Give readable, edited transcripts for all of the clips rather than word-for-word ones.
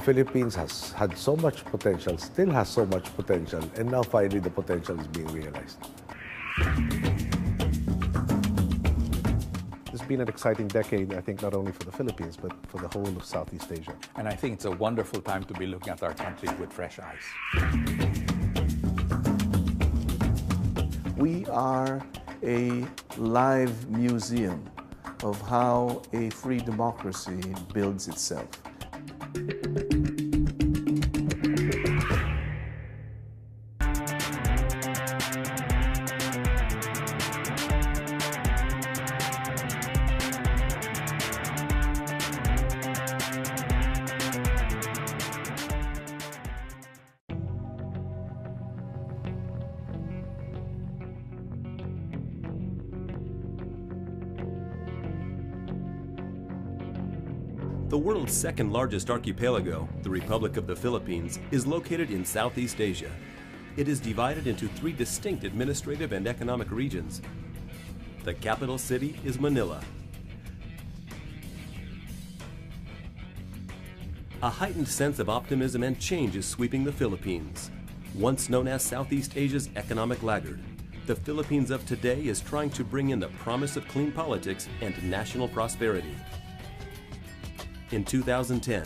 Philippines has had so much potential, still has so much potential, and now finally the potential is being realized. It's been an exciting decade, I think, not only for the Philippines, but for the whole of Southeast Asia. And I think it's a wonderful time to be looking at our country with fresh eyes. We are a live museum of how a free democracy builds itself. The world's second largest archipelago, the Republic of the Philippines, is located in Southeast Asia. It is divided into 3 distinct administrative and economic regions. The capital city is Manila. A heightened sense of optimism and change is sweeping the Philippines. Once known as Southeast Asia's economic laggard, the Philippines of today is trying to bring in the promise of clean politics and national prosperity. In 2010,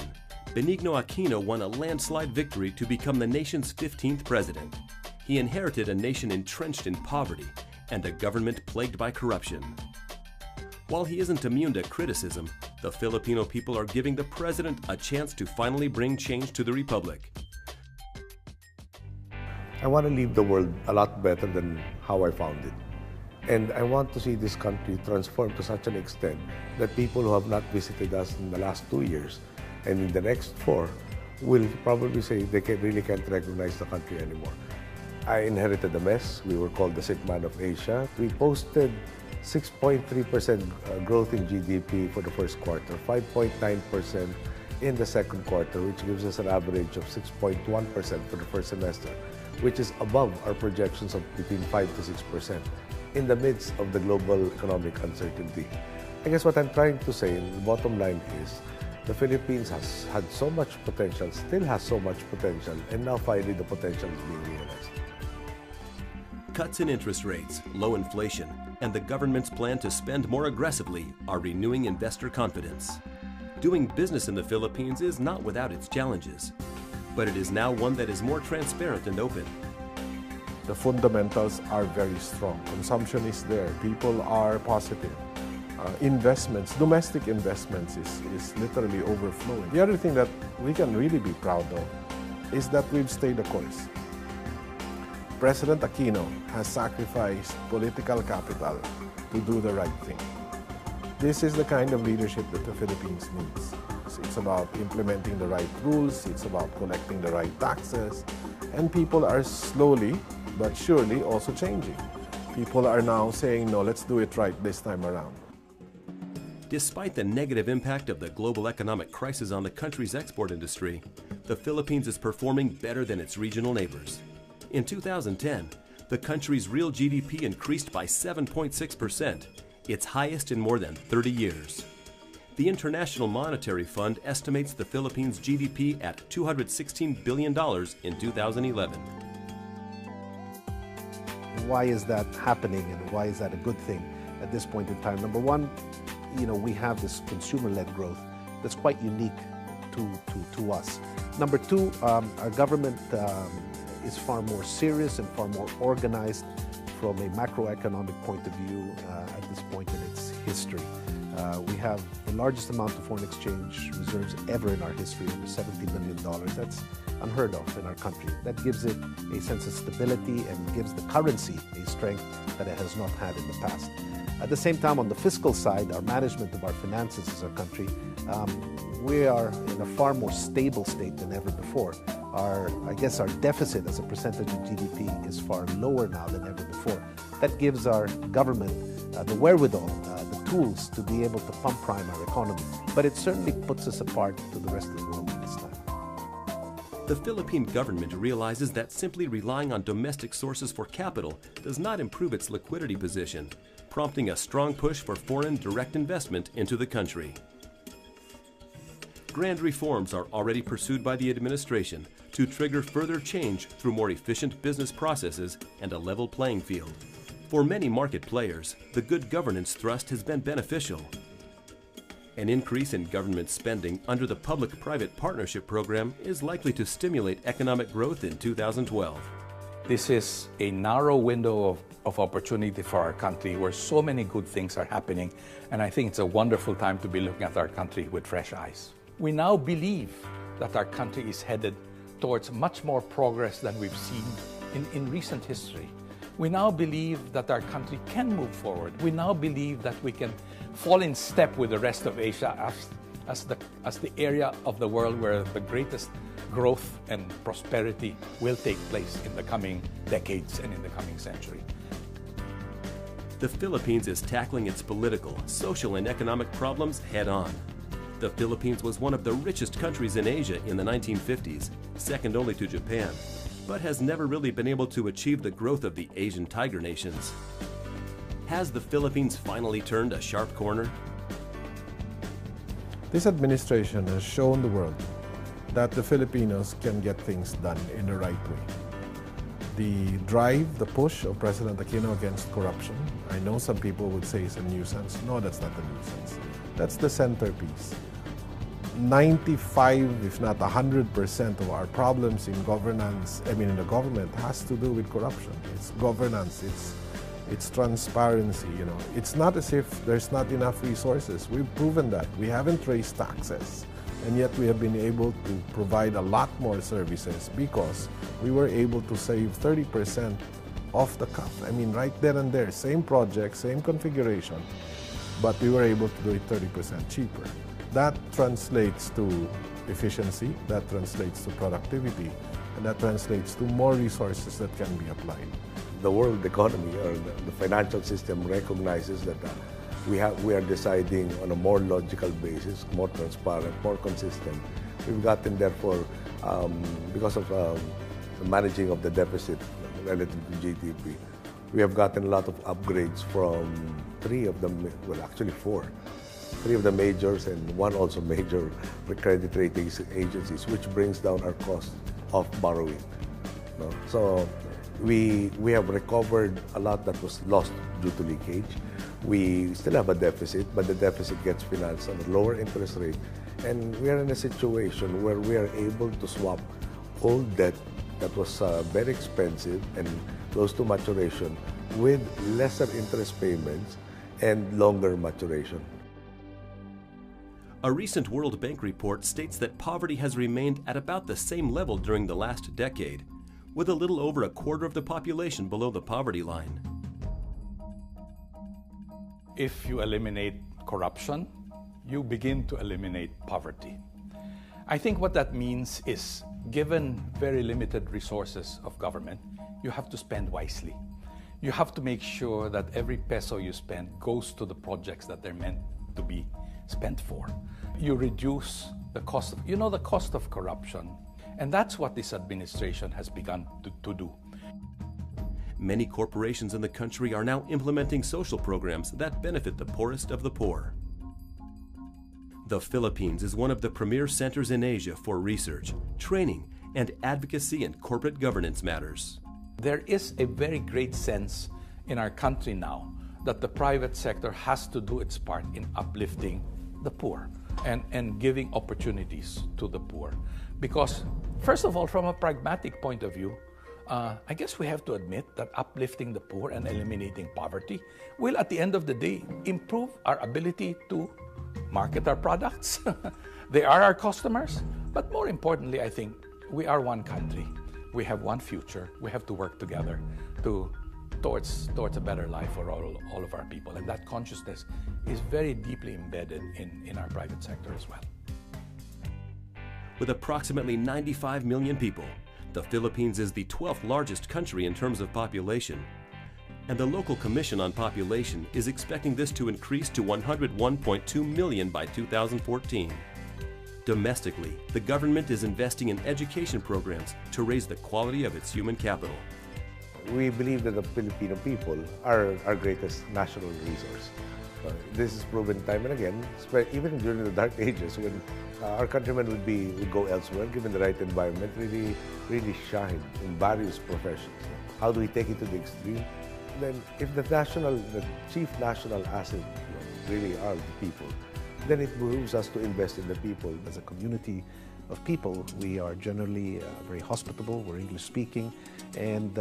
Benigno Aquino won a landslide victory to become the nation's 15th president. He inherited a nation entrenched in poverty and a government plagued by corruption. While he isn't immune to criticism, the Filipino people are giving the president a chance to finally bring change to the republic. I want to leave the world a lot better than how I found it. And I want to see this country transform to such an extent that people who have not visited us in the last 2 years and in the next 4 will probably say they really can't recognize the country anymore. I inherited a mess. We were called the sick man of Asia. We posted 6.3% growth in GDP for the first quarter, 5.9% in the second quarter, which gives us an average of 6.1% for the first semester, which is above our projections of between 5 to 6%. In the midst of the global economic uncertainty. I guess what I'm trying to say, the bottom line is, the Philippines has had so much potential, still has so much potential, and now finally the potential is being realized. Cuts in interest rates, low inflation, and the government's plan to spend more aggressively are renewing investor confidence. Doing business in the Philippines is not without its challenges, but it is now one that is more transparent and open. The fundamentals are very strong. Consumption is there. People are positive. Investments, domestic investments is literally overflowing. The other thing that we can really be proud of is that we've stayed the course. President Aquino has sacrificed political capital to do the right thing. This is the kind of leadership that the Philippines needs. It's about implementing the right rules. It's about collecting the right taxes. And people are slowly but surely also changing. People are now saying, no, let's do it right this time around. Despite the negative impact of the global economic crisis on the country's export industry, the Philippines is performing better than its regional neighbors. In 2010, the country's real GDP increased by 7.6%, its highest in more than 30 years. The International Monetary Fund estimates the Philippines' GDP at $216 billion in 2011. Why is that happening, and why is that a good thing at this point in time? Number one, we have this consumer-led growth that's quite unique to us. Number two, our government is far more serious and far more organized from a macroeconomic point of view at this point in its history. We have the largest amount of foreign exchange reserves ever in our history, over $70 million. That's unheard of in our country. That gives it a sense of stability and gives the currency a strength that it has not had in the past. At the same time, on the fiscal side, our management of our finances as a country, we are in a far more stable state than ever before. Our deficit as a percentage of GDP is far lower now than ever before. That gives our government the wherewithal, the tools to be able to pump prime our economy. But it certainly puts us apart to the rest of the world at this time. The Philippine government realizes that simply relying on domestic sources for capital does not improve its liquidity position, prompting a strong push for foreign direct investment into the country. Grand reforms are already pursued by the administration to trigger further change through more efficient business processes and a level playing field. For many market players, the good governance thrust has been beneficial. An increase in government spending under the Public-Private Partnership Program is likely to stimulate economic growth in 2012. This is a narrow window of opportunity for our country where so many good things are happening, and I think it's a wonderful time to be looking at our country with fresh eyes. We now believe that our country is headed towards much more progress than we've seen in recent history. We now believe that our country can move forward. We now believe that we can fall in step with the rest of Asia as the area of the world where the greatest growth and prosperity will take place in the coming decades and in the coming century. The Philippines is tackling its political, social, and economic problems head-on. The Philippines was one of the richest countries in Asia in the 1950s, second only to Japan, but has never really been able to achieve the growth of the Asian tiger nations. Has the Philippines finally turned a sharp corner? This administration has shown the world that the Filipinos can get things done in the right way. The drive, the push of President Aquino against corruption, I know some people would say it's a nuisance. No, that's not a nuisance. That's the centerpiece. 95, if not 100% of our problems in governance, in the government has to do with corruption. It's governance, it's transparency, It's not as if there's not enough resources. We've proven that. We haven't raised taxes, and yet we have been able to provide a lot more services because we were able to save 30% off the cuff. Right there and there, same project, same configuration, but we were able to do it 30% cheaper. That translates to efficiency, that translates to productivity, and that translates to more resources that can be applied. The world economy or the financial system recognizes that we are deciding on a more logical basis, more transparent, more consistent. We've gotten therefore, because of the managing of the deficit relative to GDP, we have gotten a lot of upgrades from three of them, well actually four. Three of the majors and one also major credit rating agencies, which brings down our cost of borrowing. So we have recovered a lot that was lost due to leakage. We still have a deficit, but the deficit gets financed on a lower interest rate. And we are in a situation where we are able to swap old debt that was very expensive and close to maturation with lesser interest payments and longer maturation. A recent World Bank report states that poverty has remained at about the same level during the last decade, with a little over a quarter of the population below the poverty line. If you eliminate corruption, you begin to eliminate poverty. I think what that means is, given very limited resources of government, you have to spend wisely. You have to make sure that every peso you spend goes to the projects that they're meant to be spent for. You reduce the cost of, the cost of corruption. And that's what this administration has begun to do. Many corporations in the country are now implementing social programs that benefit the poorest of the poor. The Philippines is one of the premier centers in Asia for research, training, and advocacy in corporate governance matters. There is a very great sense in our country now that the private sector has to do its part in uplifting the poor and giving opportunities to the poor. Because, first of all, from a pragmatic point of view, I guess we have to admit that uplifting the poor and eliminating poverty will, at the end of the day, improve our ability to market our products. They are our customers. But more importantly, I think we are one country. We have one future. We have to work together towards a better life for all of our people. And that consciousness is very deeply embedded in our private sector as well. With approximately 95 million people, the Philippines is the 12th largest country in terms of population, and the local Commission on Population is expecting this to increase to 101.2 million by 2014. Domestically, the government is investing in education programs to raise the quality of its human capital. We believe that the Filipino people are our greatest national resource. This is proven time and again, even during the dark ages when our countrymen would go elsewhere, given the right environment, really shine in various professions. How do we take it to the extreme? Then if the chief national asset really are the people, then it behooves us to invest in the people. As a community of people, we are generally very hospitable, we're English speaking, and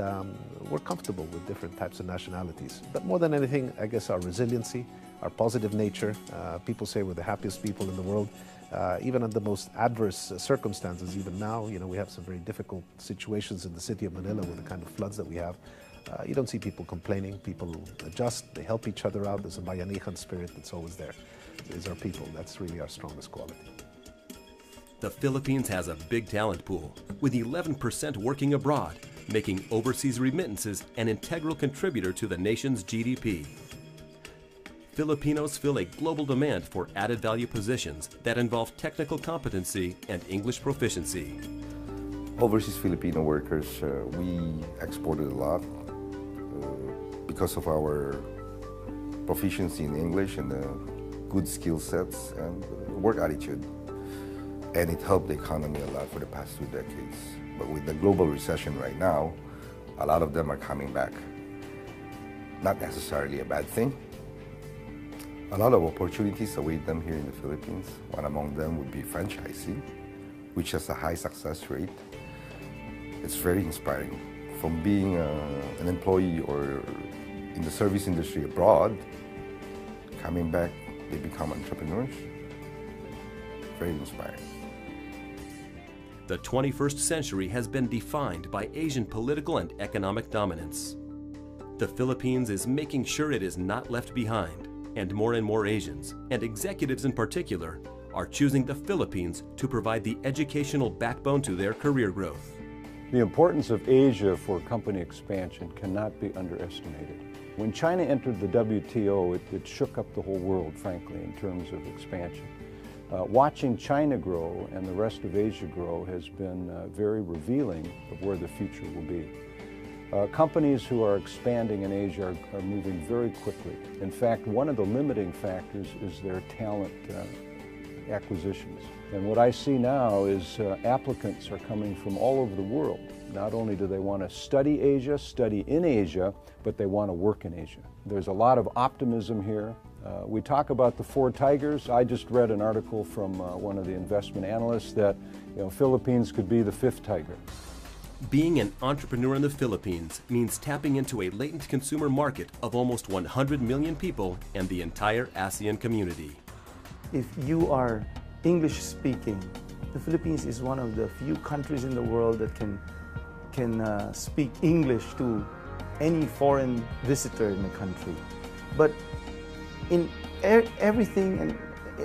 we're comfortable with different types of nationalities. But more than anything, I guess our resiliency, our positive nature. People say we're the happiest people in the world. Even under the most adverse circumstances, even now, we have some very difficult situations in the city of Manila with the kind of floods that we have. You don't see people complaining. People adjust, they help each other out. There's a bayanihan spirit that's always there. These are people. That's really our strongest quality. The Philippines has a big talent pool, with 11% working abroad, making overseas remittances an integral contributor to the nation's GDP. Filipinos fill a global demand for added value positions that involve technical competency and English proficiency. Overseas Filipino workers, we exported a lot because of our proficiency in English and good skill sets and work attitude. And it helped the economy a lot for the past 2 decades. But with the global recession right now, a lot of them are coming back. Not necessarily a bad thing. A lot of opportunities await them here in the Philippines. One among them would be franchising, which has a high success rate. It's very inspiring. From being an employee or in the service industry abroad, coming back, they become entrepreneurs. Very inspiring. The 21st century has been defined by Asian political and economic dominance. The Philippines is making sure it is not left behind, and more Asians, and executives in particular, are choosing the Philippines to provide the educational backbone to their career growth. The importance of Asia for company expansion cannot be underestimated. When China entered the WTO, it shook up the whole world, frankly, in terms of expansion. Watching China grow and the rest of Asia grow has been very revealing of where the future will be. Companies who are expanding in Asia are moving very quickly. In fact, one of the limiting factors is their talent acquisitions. And what I see now is applicants are coming from all over the world. Not only do they want to study Asia, study in Asia, but they want to work in Asia. There's a lot of optimism here. We talk about the 4 tigers. I just read an article from one of the investment analysts that Philippines could be the 5th tiger. Being an entrepreneur in the Philippines means tapping into a latent consumer market of almost 100 million people and the entire ASEAN community. If you are English speaking, the Philippines is one of the few countries in the world that can speak English to any foreign visitor in the country. But in everything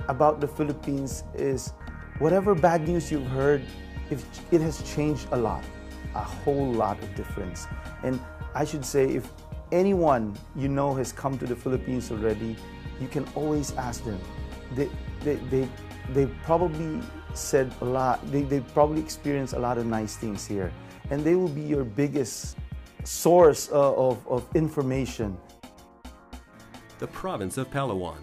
about the Philippines is whatever bad news you've heard, it has changed a lot, a whole lot of difference. And I should say, if anyone has come to the Philippines already, you can always ask them. They probably said a lot. They probably experienced a lot of nice things here, and they will be your biggest source of information. The province of Palawan,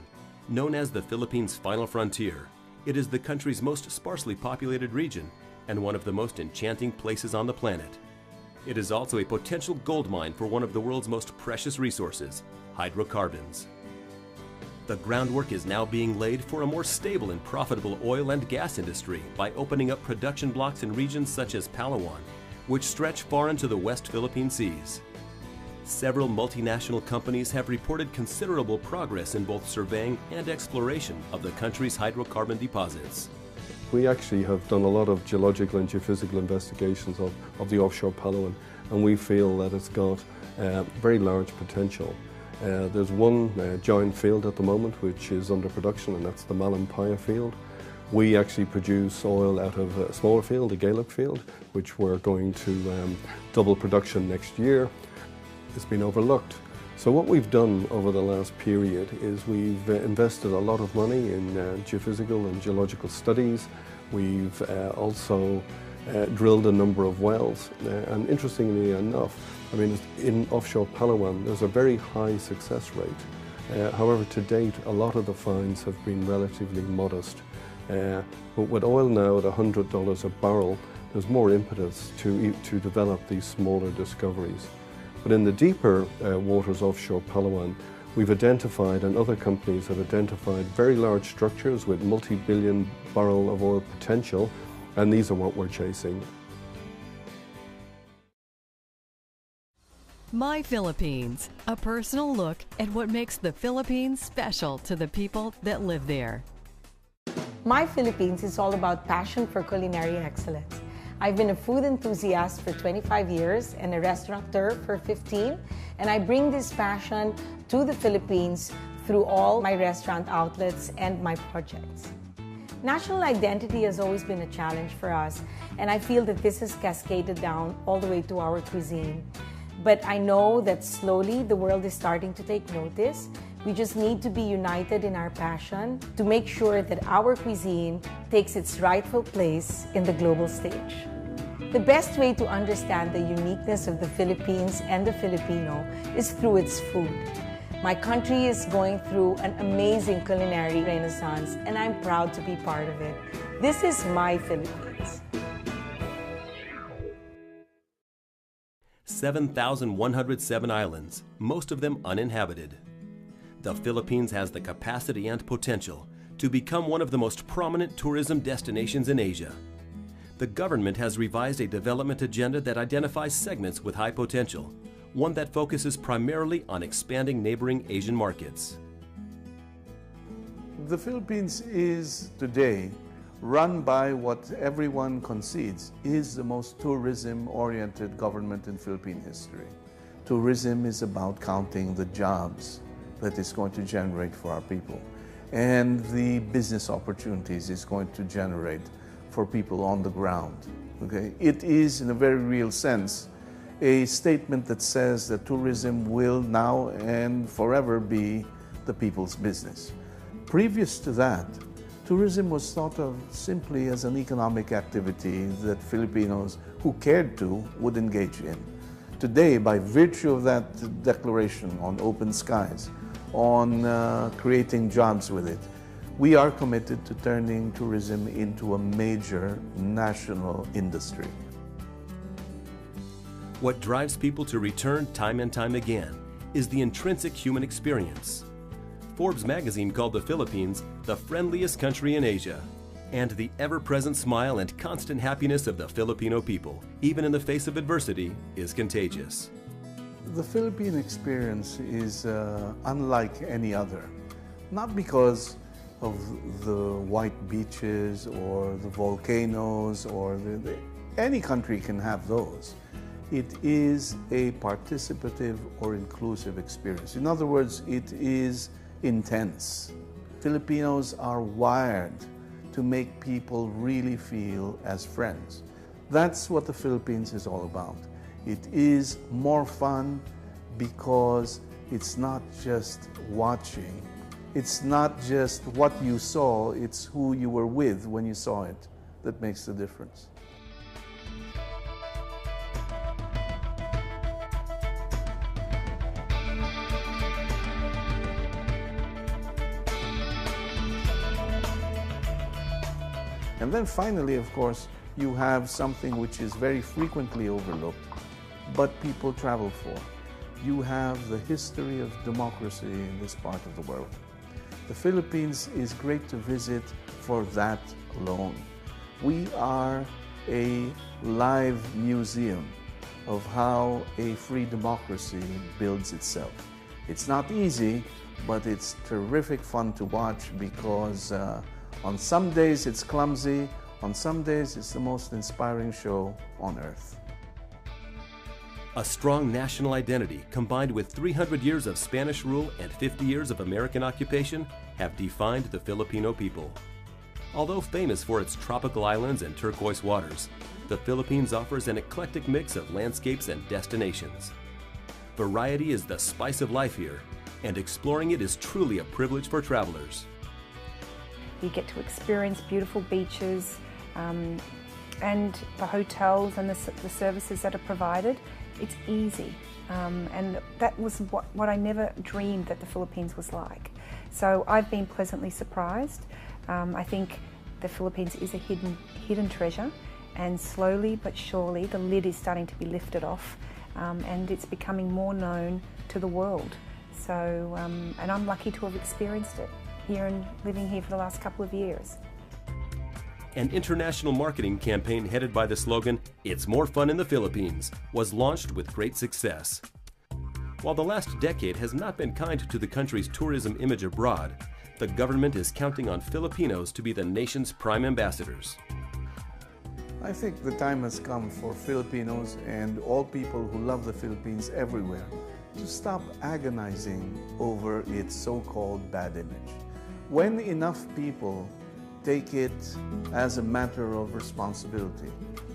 known as the Philippines' final frontier, it is the country's most sparsely populated region and one of the most enchanting places on the planet. It is also a potential gold mine for one of the world's most precious resources, hydrocarbons. The groundwork is now being laid for a more stable and profitable oil and gas industry by opening up production blocks in regions such as Palawan, which stretch far into the West Philippine Seas. Several multinational companies have reported considerable progress in both surveying and exploration of the country's hydrocarbon deposits. We actually have done a lot of geological and geophysical investigations of the offshore Palawan, and we feel that it's got very large potential. There's one giant field at the moment which is under production, and that's the Malampaya field. We actually produce oil out of a smaller field, the Gaelic field, which we're going to double production next year. It's been overlooked. So what we've done over the last period is we've invested a lot of money in geophysical and geological studies. We've also drilled a number of wells, and interestingly enough, I mean, in offshore Palawan, there's a very high success rate. However, to date, a lot of the finds have been relatively modest. But with oil now at $100 a barrel, there's more impetus to develop these smaller discoveries. But in the deeper waters offshore Palawan, we've identified, and other companies have identified, very large structures with multi-billion barrel of oil potential, and these are what we're chasing. My Philippines, a personal look at what makes the Philippines special to the people that live there. My Philippines is all about passion for culinary excellence. I've been a food enthusiast for 25 years and a restaurateur for 15, and I bring this passion to the Philippines through all my restaurant outlets and my projects. National identity has always been a challenge for us, and I feel that this has cascaded down all the way to our cuisine. But I know that slowly the world is starting to take notice. We just need to be united in our passion to make sure that our cuisine takes its rightful place in the global stage. The best way to understand the uniqueness of the Philippines and the Filipino is through its food. My country is going through an amazing culinary renaissance, and I'm proud to be part of it. This is my Philippines. 7,107 islands, most of them uninhabited. The Philippines has the capacity and potential to become one of the most prominent tourism destinations in Asia. The government has revised a development agenda that identifies segments with high potential, one that focuses primarily on expanding neighboring Asian markets. The Philippines is today run by what everyone concedes is the most tourism-oriented government in Philippine history. Tourism is about counting the jobs that it's going to generate for our people and the business opportunities it's going to generate for people on the ground. Okay? It is, in a very real sense, a statement that says that tourism will now and forever be the people's business. Previous to that, tourism was thought of simply as an economic activity that Filipinos who cared to would engage in. Today, by virtue of that declaration on open skies, on creating jobs with it, we are committed to turning tourism into a major national industry. What drives people to return time and time again is the intrinsic human experience. Forbes magazine called the Philippines the friendliest country in Asia, and the ever-present smile and constant happiness of the Filipino people, even in the face of adversity, is contagious. The Philippine experience is unlike any other, not because of the white beaches or the volcanoes or any country can have those. It is a participative or inclusive experience. In other words, it is intense. Filipinos are wired to make people really feel as friends. That's what the Philippines is all about. It is more fun because it's not just watching. It's not just what you saw, it's who you were with when you saw it that makes the difference. And then finally, of course, you have something which is very frequently overlooked, but people travel for. You have the history of democracy in this part of the world. The Philippines is great to visit for that alone. We are a live museum of how a free democracy builds itself. It's not easy, but it's terrific fun to watch because on some days it's clumsy, on some days it's the most inspiring show on earth. A strong national identity combined with 300 years of Spanish rule and 50 years of American occupation have defined the Filipino people. Although famous for its tropical islands and turquoise waters, the Philippines offers an eclectic mix of landscapes and destinations. Variety is the spice of life here, and exploring it is truly a privilege for travelers. You get to experience beautiful beaches and the hotels and the services that are provided. It's easy. And that was what I never dreamed that the Philippines was like. So I've been pleasantly surprised. I think the Philippines is a hidden treasure, and slowly but surely the lid is starting to be lifted off, and it's becoming more known to the world. So, and I'm lucky to have experienced it here and living here for the last couple of years. An international marketing campaign headed by the slogan, "It's more fun in the Philippines," was launched with great success. While the last decade has not been kind to the country's tourism image abroad, the government is counting on Filipinos to be the nation's prime ambassadors. I think the time has come for Filipinos and all people who love the Philippines everywhere to stop agonizing over its so-called bad image. When enough people take it as a matter of responsibility,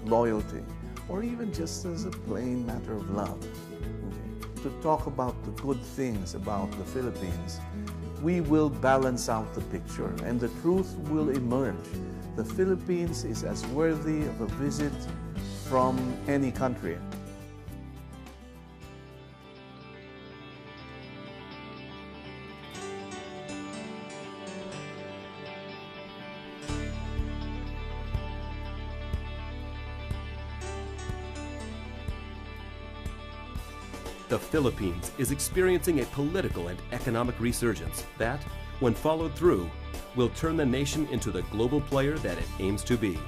loyalty, or even just as a plain matter of love, to talk about the good things about the Philippines, we will balance out the picture and the truth will emerge. The Philippines is as worthy of a visit from any country. The Philippines is experiencing a political and economic resurgence that, when followed through, will turn the nation into the global player that it aims to be.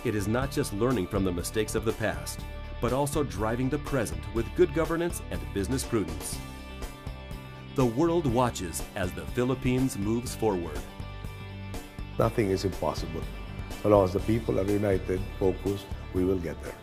It is not just learning from the mistakes of the past, but also driving the present with good governance and business prudence. The world watches as the Philippines moves forward. Nothing is impossible. So long as the people are united, focused, we will get there.